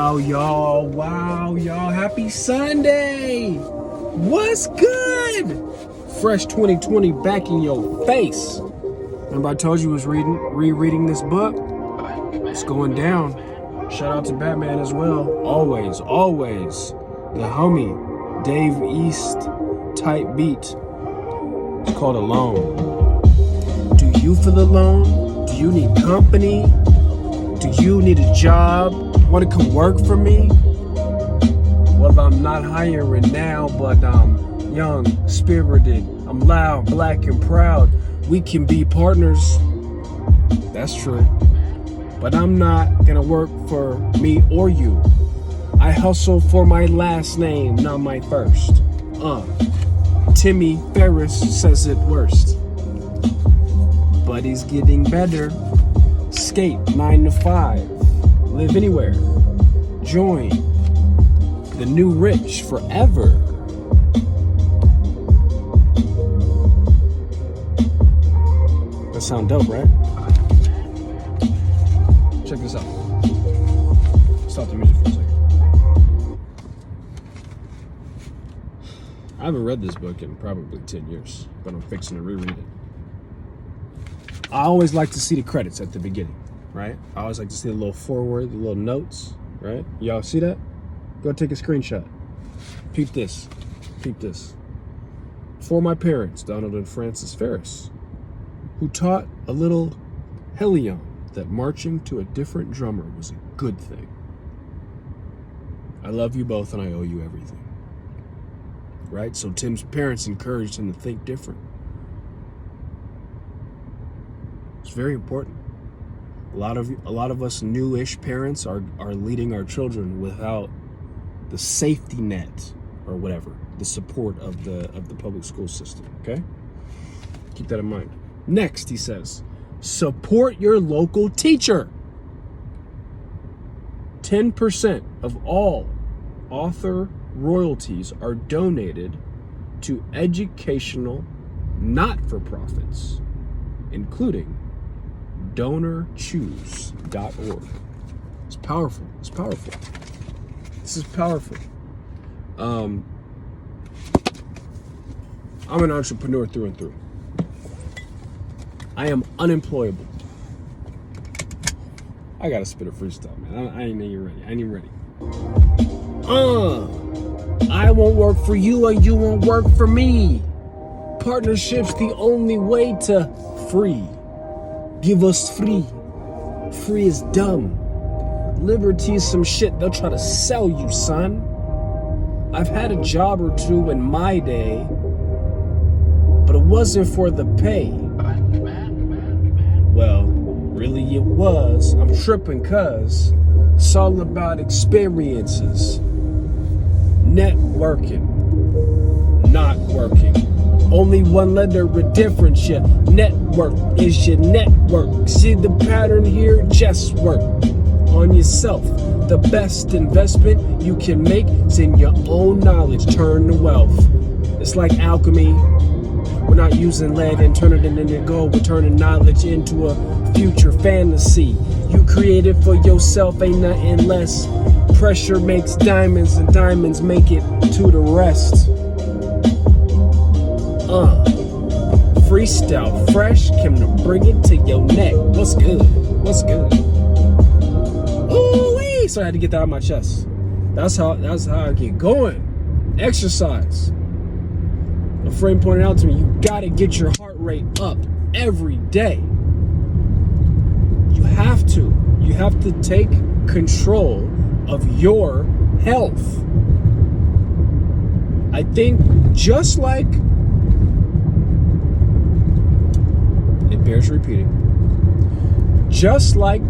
Wow, y'all, happy Sunday. What's good? FRESH2020 back in your face. Remember I told you I was rereading this book? It's going down. Shout out to Batman as well. Always, the homie Dave East type beat. It's called Alone. Do you feel alone? Do you need company? Do you need a job? Want to come work for me? Well, I'm not hiring now, but I'm young, spirited, I'm loud, black, and proud. We can be partners. That's true. But I'm not gonna work for me or you. I hustle for my last name, not my first. Tim Ferris says it worst. But he's getting better. Skate 9 to 5. Live anywhere. Join the new rich forever. That sound dope, right? Check this out. Stop the music for a second. I haven't read this book in probably 10 years, but I'm fixing to reread it. I always like to see the credits at the beginning, right? I always like to see the little foreword, the little notes, right? Y'all see that? Go take a screenshot. Peep this. For my parents, Donald and Frances Ferris, who taught a little Helion that marching to a different drummer was a good thing. I love you both and I owe you everything. Right? So Tim's parents encouraged him to think different. It's very important. A lot of us newish parents are leading our children without the safety net or whatever, the support of the public school system. Okay? Keep that in mind. Next, he says, support your local teacher. 10% of all author royalties are donated to educational not-for-profits, including DonorChoose.org. It's powerful. This is powerful. I'm an entrepreneur through and through. I am unemployable. I gotta spit a freestyle, man. I ain't even ready. I won't work for you or you won't work for me. Partnership's the only way to free. Give us free. Free is dumb. Liberty is some shit they'll try to sell you, son. I've had a job or two in my day, but it wasn't for the pay. Well, really it was. I'm tripping cuz it's all about experiences. Networking. Not working. Only one letter of difference. Your network is your network. See the pattern here? Just work on yourself. The best investment you can make is in your own knowledge. Turn to wealth. It's like alchemy. We're not using lead and turning it into gold. We're turning knowledge into a future fantasy. You create it for yourself, ain't nothing less. Pressure makes diamonds and diamonds make it to the rest. Freestyle fresh, came to bring it to your neck. What's good? Ooh-wee! So I had to get that out of my chest. That's how I get going. Exercise. A friend pointed out to me, you gotta get your heart rate up every day. You have to. You have to take control of your health. I think just like, it bears repeating, just like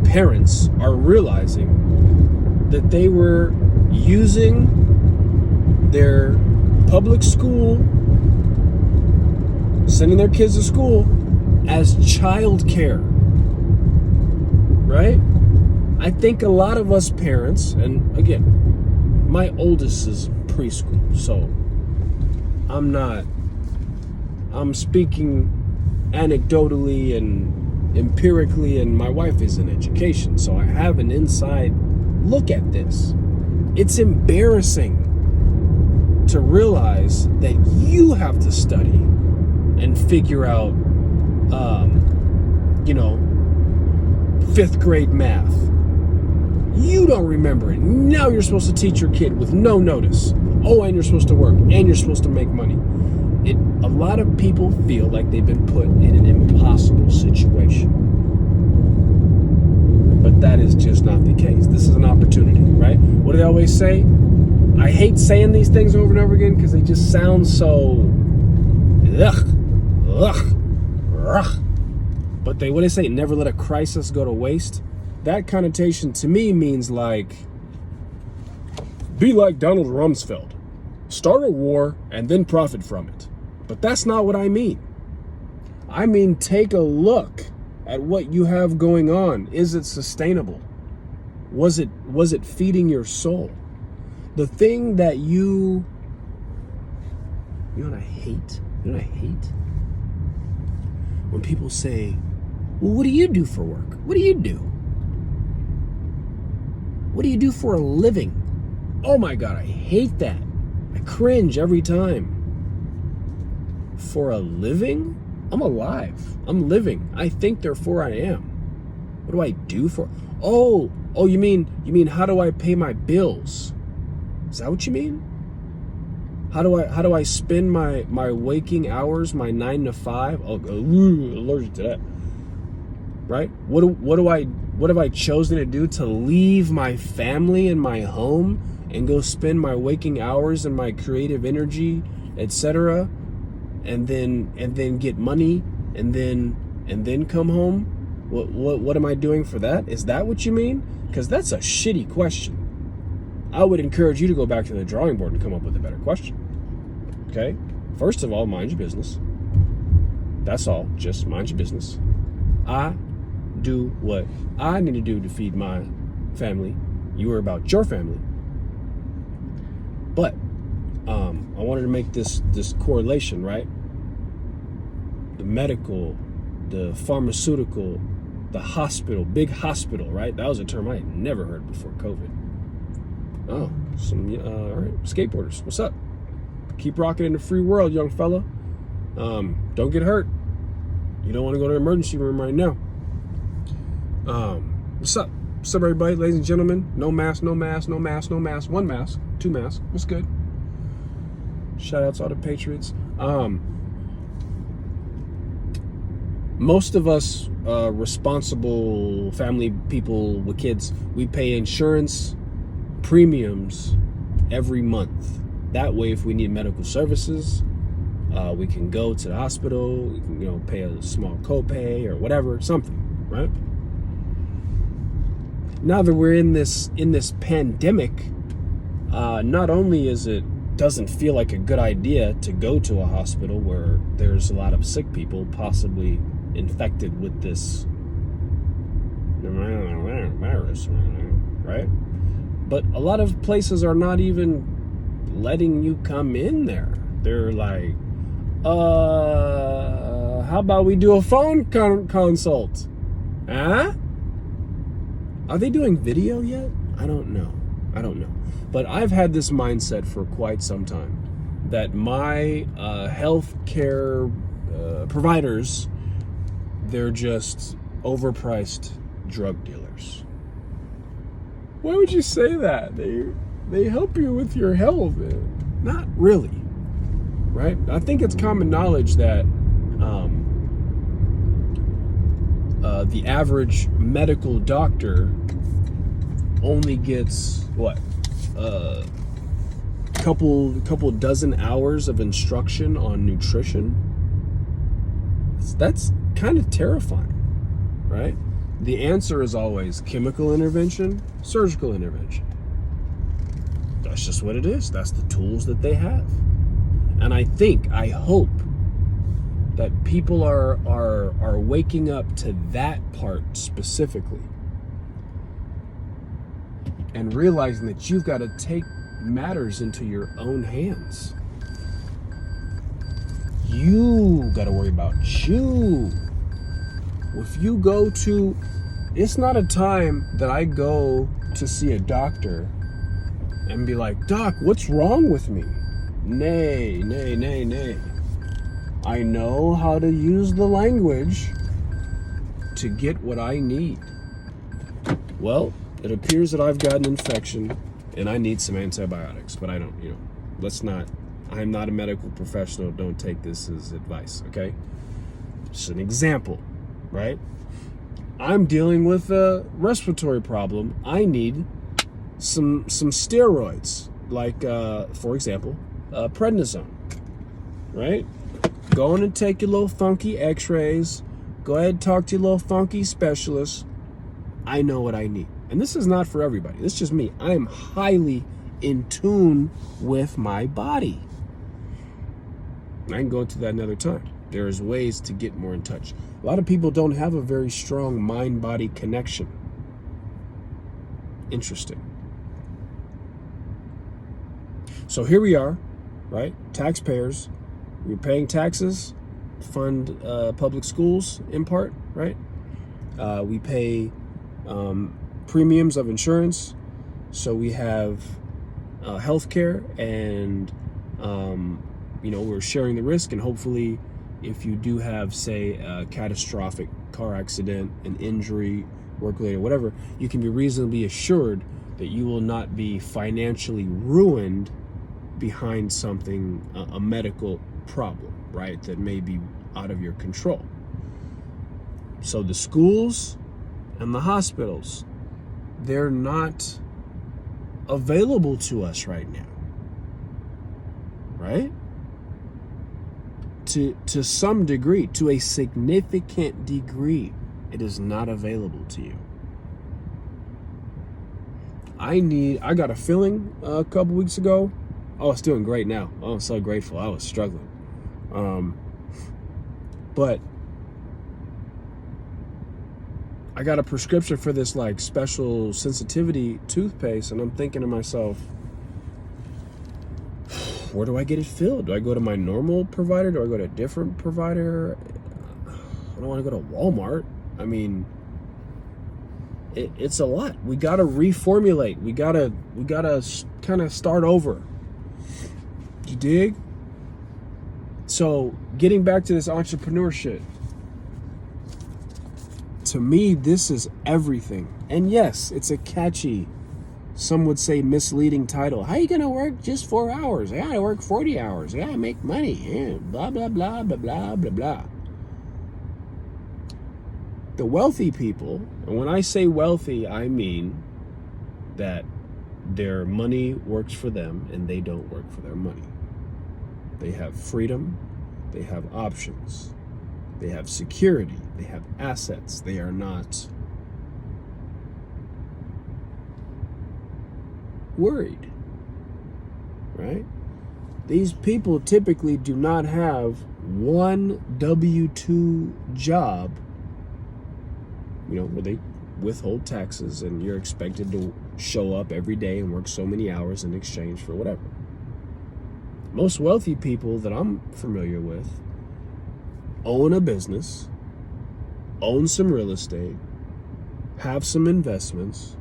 parents are realizing that they were using their public school, sending their kids to school as childcare, right? I think a lot of us parents, and again, my oldest is preschool, so I'm speaking anecdotally and empirically, and my wife is in education, so I have an inside look at this. It's embarrassing to realize that you have to study and figure out, 5th grade math. You don't remember it. Now you're supposed to teach your kid with no notice. Oh, and you're supposed to work, and you're supposed to make money. A lot of people feel like they've been put in an impossible situation. But that is just not the case. This is an opportunity, right? What do they always say? I hate saying these things over and over again because they just sound so ugh. But what do they say? Never let a crisis go to waste. That connotation to me means like, be like Donald Rumsfeld. Start a war and then profit from it. But that's not what I mean. I mean, take a look at what you have going on. Is it sustainable? Was it feeding your soul? The thing that you know what I hate? You know what I hate? When people say, well, what do you do for work? What do you do? What do you do for a living? Oh my God, I hate that. I cringe every time. For a living? I'm alive. I'm living. I think, therefore I am. What do I do for? Oh, you mean how do I pay my bills? Is that what you mean? How do I spend my waking hours, my 9 to 5? Oh, allergic to that. Right? What have I chosen to do to leave my family and my home and go spend my waking hours and my creative energy, etc., and then get money and then come home? What am I doing for that? Is that what you mean? Because that's a shitty question. I would encourage you to go back to the drawing board and come up with a better question. Okay? First of all, mind your business. That's all. Just mind your business. I do what I need to do to feed my family. You are about your family. But I wanted to make this correlation, right? The medical, the pharmaceutical, the hospital, big hospital, right? That was a term I had never heard before COVID. Oh, all right, skateboarders, what's up? Keep rocking in the free world, young fella. Don't get hurt. You don't want to go to the emergency room right now. What's up? What's up, everybody, ladies and gentlemen? No mask, no mask, no mask, no mask. 1 mask, 2 masks. What's good? Shout out to all the Patriots. Most of us responsible family people with kids, we pay insurance premiums every month. That way, if we need medical services, we can go to the hospital. We can, pay a small copay or whatever, something, right? Now that we're in this pandemic, not only doesn't feel like a good idea to go to a hospital where there's a lot of sick people possibly infected with this virus, right? But a lot of places are not even letting you come in there. They're like, how about we do a phone consult? Huh? Are they doing video yet? I don't know. But I've had this mindset for quite some time that my healthcare providers, they're just overpriced drug dealers. Why would you say that? They help you with your health. Not really, right? I think it's common knowledge that the average medical doctor only gets couple dozen hours of instruction on nutrition. That's kind of terrifying, right? The answer is always chemical intervention, surgical intervention. That's just what it is. That's the tools that they have. And I hope that people are waking up to that part specifically and realizing that you've got to take matters into your own hands. You got to worry about you. If you go to It's not a time that I go to see a doctor and be like, Doc, what's wrong with me? Nay. I know how to use the language to get what I need. Well, it appears that I've got an infection and I need some antibiotics, but I don't, I'm not a medical professional. Don't take this as advice, okay? Just an example, right? I'm dealing with a respiratory problem. I need some steroids, like, for example, prednisone, right? Go in and take your little funky x-rays. Go ahead and talk to your little funky specialist. I know what I need. And this is not for everybody. This is just me. I am highly in tune with my body. I can go into that another time. There's ways to get more in touch. A lot of people don't have a very strong mind-body connection. Interesting. So here we are, right? Taxpayers. We're paying taxes, fund public schools in part, right? We pay premiums of insurance. So we have healthcare, and we're sharing the risk, and hopefully if you do have, say, a catastrophic car accident, an injury, work-related, whatever, you can be reasonably assured that you will not be financially ruined behind something, a medical problem, right, that may be out of your control. So the schools and the hospitals, they're not available to us right now, right? To some degree, to a significant degree, it is not available to you. I got a filling a couple weeks ago. Oh, it's doing great now. Oh, I'm so grateful. I was struggling. But I got a prescription for this like special sensitivity toothpaste, and I'm thinking to myself, where do I get it filled? Do I go to my normal provider? Do I go to a different provider? I don't want to go to Walmart. I mean, it's a lot. We got to reformulate. We gotta kind of start over. You dig? So getting back to this entrepreneurship, to me, this is everything. And yes, it's a catchy, some would say misleading title. How you gonna work just 4 hours? I gotta work 40 hours. I gotta make money. Yeah, blah, blah, blah, blah, blah, blah, blah. The wealthy people, and when I say wealthy, I mean that their money works for them and they don't work for their money. They have freedom, they have options, they have security, they have assets. They are not worried, right? These people typically do not have one W-2 job, where they withhold taxes and you're expected to show up every day and work so many hours in exchange for whatever. Most wealthy people that I'm familiar with own a business, own some real estate, have some investments,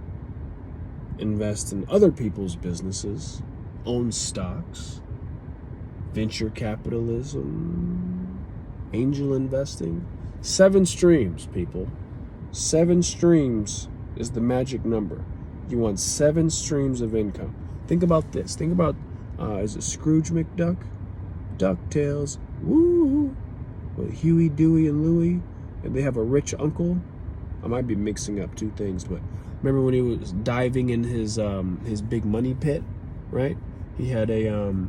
invest in other people's businesses, own stocks, venture capitalism, angel investing. 7 streams, people. 7 streams is the magic number. You want 7 streams of income. Think about this. Think about, is it Scrooge McDuck? DuckTales. Woo! With Huey, Dewey, and Louie. And they have a rich uncle. I might be mixing up 2 things, but remember when he was diving in his big money pit, right? He had a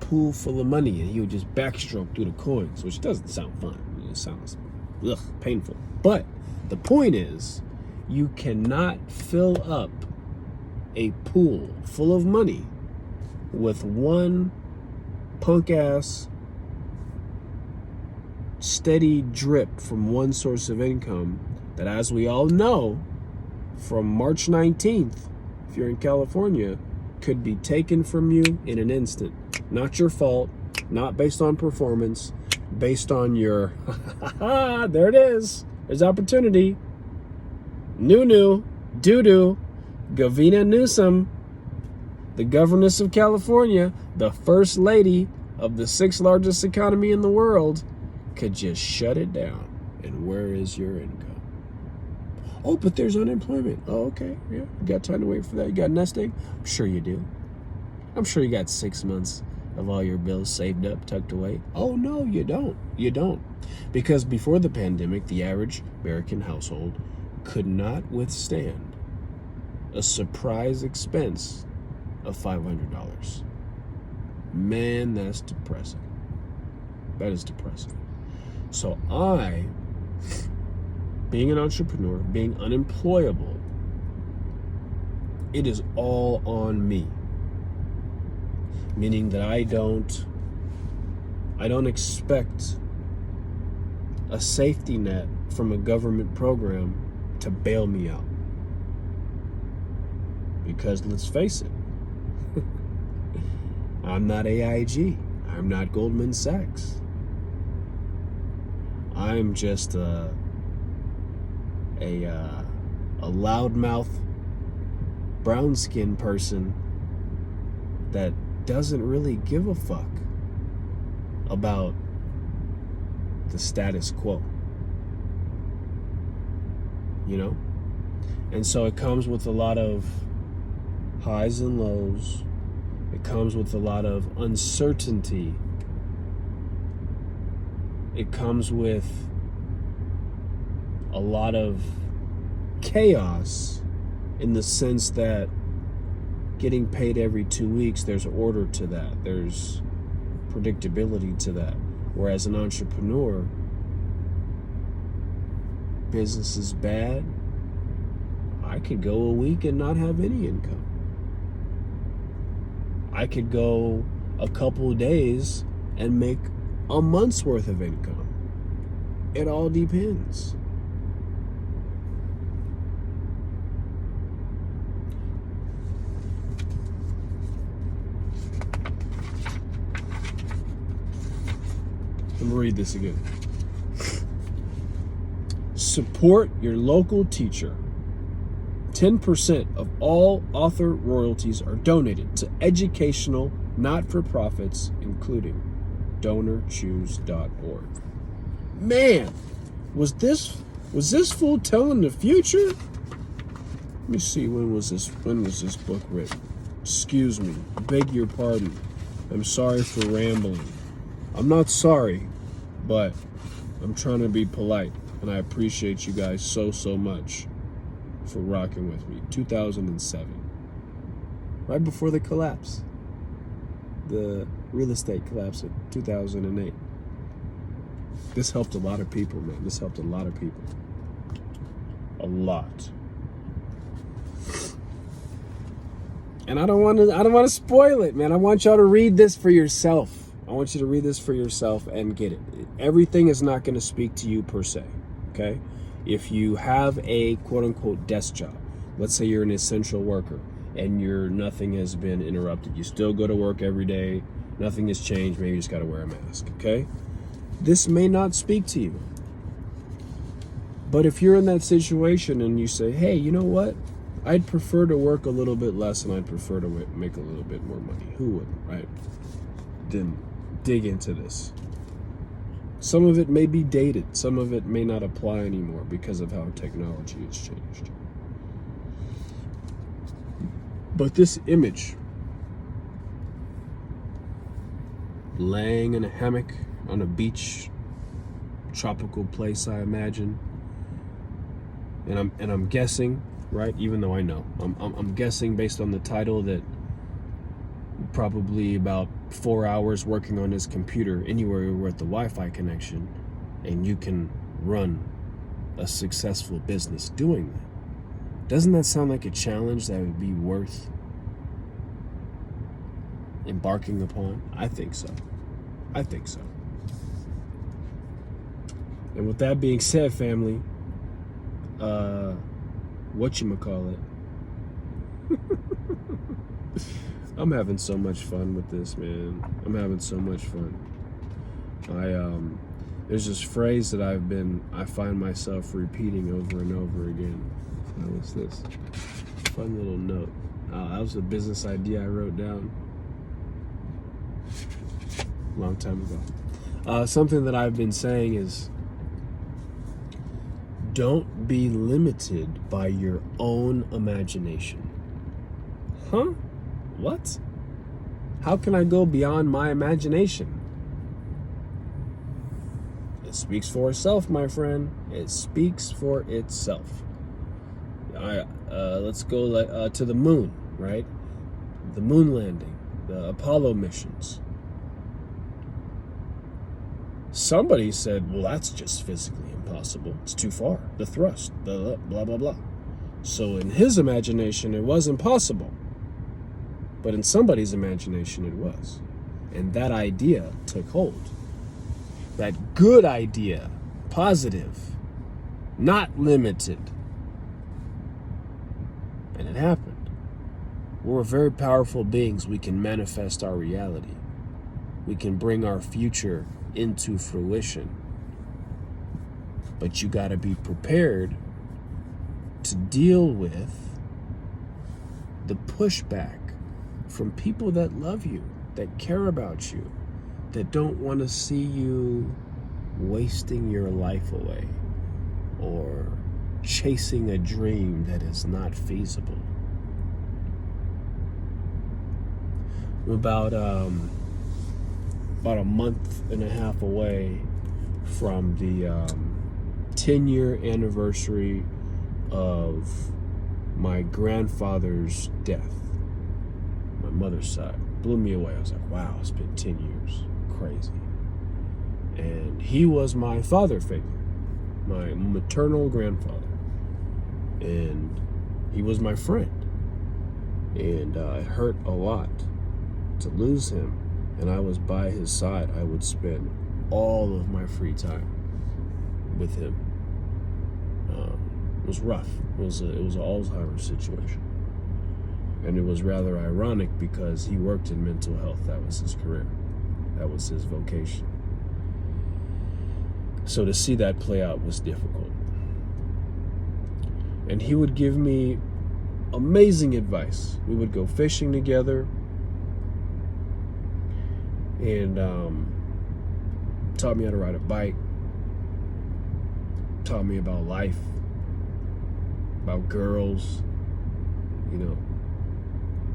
pool full of money, and he would just backstroke through the coins, which doesn't sound fun. It sounds painful. But the point is, you cannot fill up a pool full of money with one punk ass steady drip from one source of income that, as we all know, from March 19th, if you're in California, could be taken from you in an instant. Not your fault, not based on performance, based on your, there it is, There's opportunity. Nunu, doo-doo, Gavina Newsom, the governess of California, the first lady of the 6th largest economy in the world, could just shut it down. And where is your income? Oh, but there's unemployment. Oh, okay. Yeah, you got time to wait for that. You got nest egg? I'm sure you do. I'm sure you got 6 months of all your bills saved up, tucked away. Oh, no, you don't. You don't. Because before the pandemic, the average American household could not withstand a surprise expense of $500. Man, that's depressing. That is depressing. So I, being an entrepreneur, being unemployable, it is all on me. Meaning that I don't expect a safety net from a government program to bail me out. Because let's face it, I'm not AIG. I'm not Goldman Sachs. I'm just a loudmouth, brown-skinned person that doesn't really give a fuck about the status quo. You know? And so it comes with a lot of highs and lows. It comes with a lot of uncertainty. It comes with a lot of chaos in the sense that getting paid every 2 weeks, there's order to that. There's predictability to that. Whereas an entrepreneur, business is bad, I could go a week and not have any income. I could go a couple of days and make a month's worth of income. It all depends. Let me read this again. Support your local teacher. 10% of all author royalties are donated to educational not-for-profits, including DonorChoose.org. Man, was this fool telling the future? Let me see, when was this book written? Excuse me, I beg your pardon. I'm sorry for rambling. I'm not sorry, but I'm trying to be polite, and I appreciate you guys so much for rocking with me. 2007, right before the collapse, the real estate collapse of 2008. This helped a lot of people, man. This helped a lot of people. A lot. And I don't want to spoil it, man. I want y'all to read this for yourself. I want you to read this for yourself and get it. Everything is not going to speak to you per se, okay? If you have a quote-unquote desk job, let's say you're an essential worker and nothing has been interrupted. You still go to work every day. Nothing has changed. Maybe you just got to wear a mask, okay? This may not speak to you. But if you're in that situation and you say, hey, you know what? I'd prefer to work a little bit less and I'd prefer to make a little bit more money. Who wouldn't, right? Then dig into this. Some of it may be dated. Some of it may not apply anymore because of how technology has changed. But this image, laying in a hammock on a beach, tropical place, I imagine. And I'm guessing, right? Even though I know, I'm guessing based on the title that probably about 4 hours working on his computer anywhere with the Wi-Fi connection, and you can run a successful business doing that. Doesn't that sound like a challenge that would be worth embarking upon? I think so. I think so. And with that being said, family, whatchamacallit? I'm having so much fun with this, man. I'm having so much fun. There's this phrase that I find myself repeating over and over again. What's this? Fun little note. That was a business idea I wrote down a long time ago. Something that I've been saying is, don't be limited by your own imagination. Huh? What? How can I go beyond my imagination? It speaks for itself, my friend. It speaks for itself. Let's go to the moon, right? The moon landing, the Apollo missions. Somebody said, well, that's just physically impossible. It's too far. The thrust, the blah, blah, blah. So in his imagination, it was impossible. But in somebody's imagination, it was. And that idea took hold. That good idea, positive, not limited. And it happened. We're very powerful beings. We can manifest our reality. We can bring our future into fruition. But you got to be prepared to deal with the pushback from people that love you, that care about you, that don't want to see you wasting your life away or chasing a dream that is not feasible. I'm about a month and a half away from the 10-year anniversary of my grandfather's death. My mother's side. Blew me away. I was like, wow, it's been 10 years. Crazy. And he was my father figure, my maternal grandfather. And he was my friend. And it hurt a lot to lose him. And I was by his side. I would spend all of my free time with him. It was rough. It was an Alzheimer's situation. And it was rather ironic because he worked in mental health. That was his career. That was his vocation. So to see that play out was difficult. And he would give me amazing advice. We would go fishing together. And taught me how to ride a bike. Taught me about life. About girls. You know,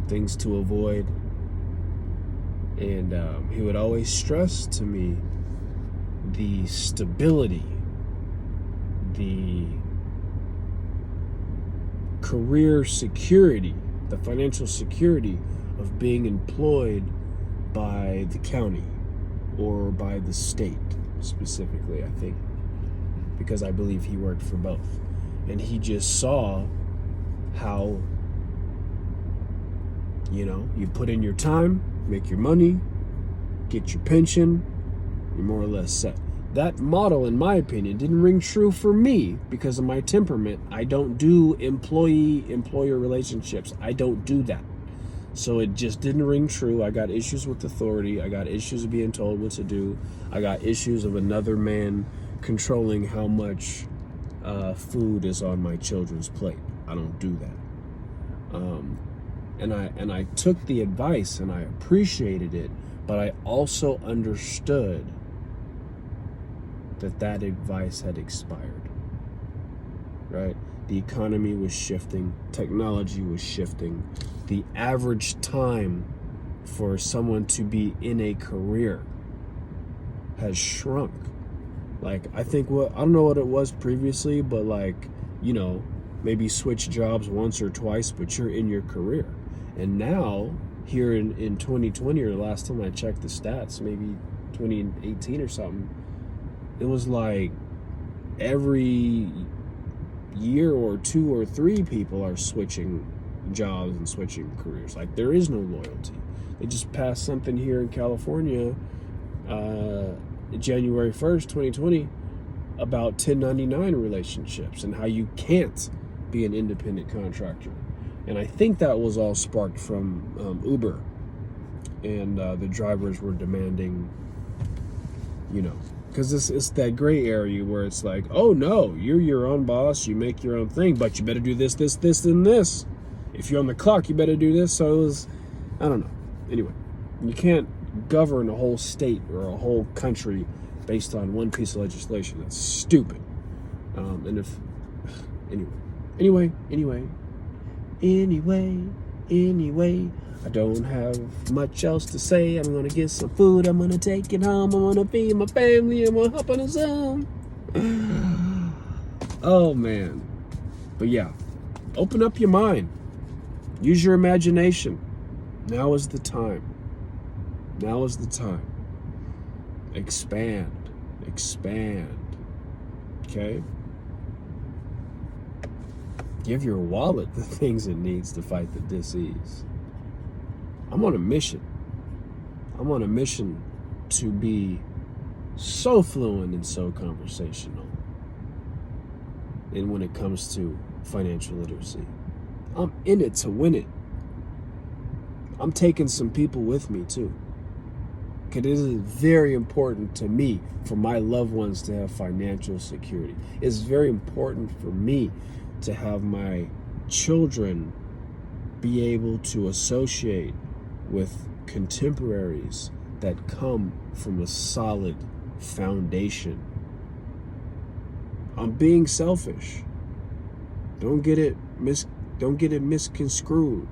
things to avoid. And he would always stress to me the stability, the career security, the financial security of being employed by the county or by the state specifically, I think, because I believe he worked for both. And he just saw how, you know, you put in your time, make your money, get your pension, you're more or less set. That model, in my opinion, didn't ring true for me because of my temperament. I don't do employee-employer relationships. I don't do that. So it just didn't ring true. I got issues with authority. I got issues of being told what to do. I got issues of another man controlling how much food is on my children's plate. I don't do that. And I took the advice and I appreciated it, but I also understood that advice had expired, right? The economy was shifting, technology was shifting. The average time for someone to be in a career has shrunk. Like, I don't know what it was previously, but like, you know, maybe switch jobs once or twice, but you're in your career. And now, here in 2020, or the last time I checked the stats, maybe 2018 or something, it was like every year or 2 or 3 people are switching jobs and switching careers. Like, there is no loyalty. They just passed something here in California, January 1st, 2020, about 1099 relationships and how you can't be an independent contractor. And I think that was all sparked from Uber. And the drivers were demanding, you know, Because it's that gray area where it's like, oh no, you're your own boss, you make your own thing, but you better do this, this, this, and this. If you're on the clock, you better do this. So it was, I don't know. Anyway, you can't govern a whole state or a whole country based on one piece of legislation. That's stupid. Anyway, I don't have much else to say. I'm gonna get some food. I'm gonna take it home. I'm gonna feed my family. I'm gonna hop on a Zoom. Oh man. But yeah, open up your mind. Use your imagination. Now is the time. Now is the time. Expand. Okay? Give your wallet the things it needs to fight the disease. I'm on a mission. I'm on a mission to be so fluent and so conversational. And when it comes to financial literacy, I'm in it to win it. I'm taking some people with me too. Because it is very important to me for my loved ones to have financial security. It's very important for me to have my children be able to associate with contemporaries that come from a solid foundation. I'm being selfish. Don't get it misconstrued.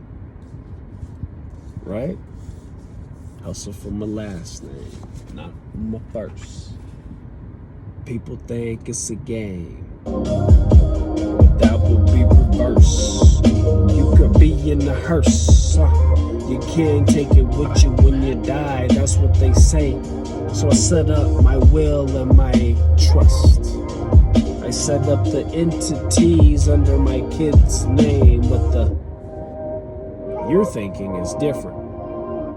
Right? Hustle for my last name, not my first. People think it's a game, but that would be reverse. You could be in the hearse. You can't take it with you when you die. That's what they say. So I set up my will and my trust. I set up the entities under my kid's name, but your thinking is different.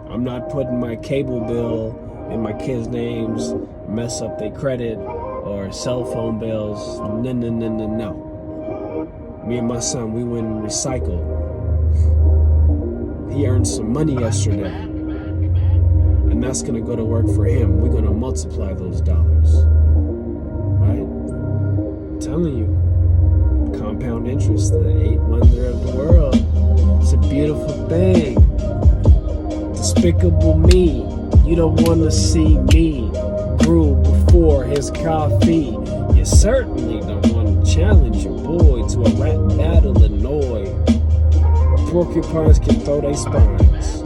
I'm not putting my cable bill in my kids' names, mess up their credit, or cell phone bills. No. Me and my son, we went and recycled. He earned some money yesterday, and that's gonna go to work for him. We're gonna multiply those dollars, right? I'm telling you, compound interest, the eighth wonder of the world. It's a beautiful thing. Despicable me, you don't want to see me brew before his coffee. You certainly don't want to challenge your boy to a rap battle, annoy. Porcupines can throw their spines.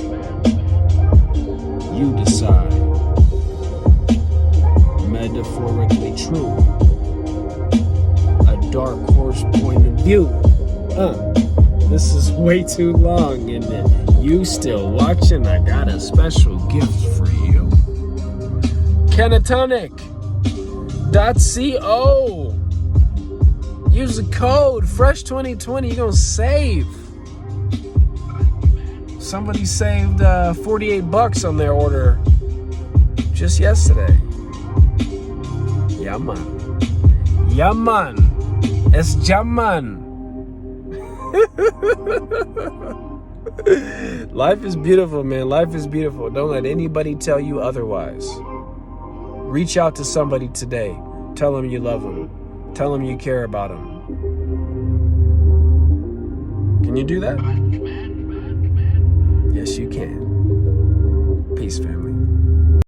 You decide. Metaphorically true. A dark horse point of view. This is way too long, and you still watching, I got a special gift for you. Canatonic.co. Use the code FRESH2020. You're gonna save. Somebody saved $48 on their order just yesterday. Yeah man. Es Jaman. Life is beautiful, man. Life is beautiful. Don't let anybody tell you otherwise. Reach out to somebody today. Tell them you love them. Tell them you care about them. Can you do that? Yes, you can. Peace, family.